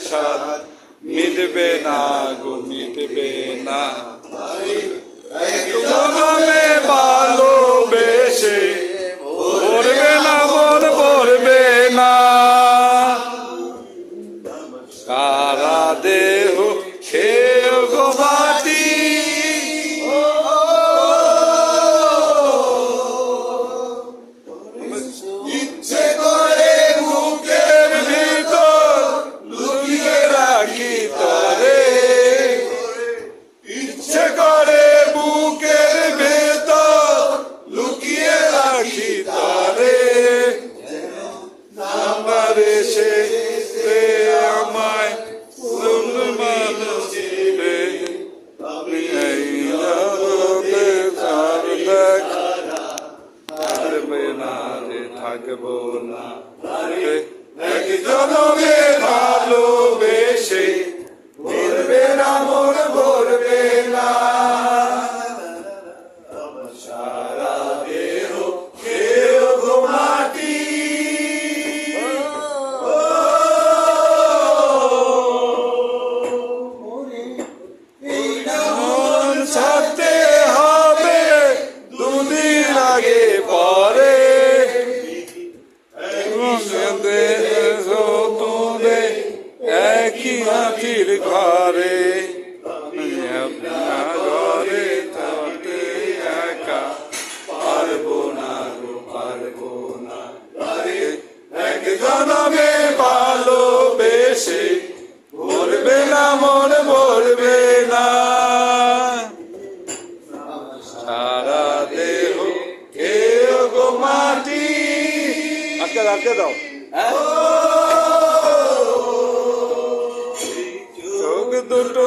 সাথ মিটবে না গো মিটবে না জনমে ভালোবেসে ভরবে না মন ভরবে না সারা দেহ খেয়ে গো মাটি ইচ্ছে করে বুকের ভিতর লুকিয়ে রাখি তরে ইচ্ছে করে বুকের ভিতর লুকিয়ে রাখি তরে আমার এসে আমায় মানুষ থাকবো না এক জনমে ভালোবেসে ভরবে না মন ভরবে না সারা দেহ খেয়ে গো মাটি ছাড়তে হবে দুদিন আগে পরে একই হাতির ঘরে ঘরে থাকতে একা পারবো না গো পারবো না এক জনমে ভালোবেসে ভরবে না মন ভরবে না সারা দেহ খেয়ে গো মাটি আটকে দাও চোখ দুটো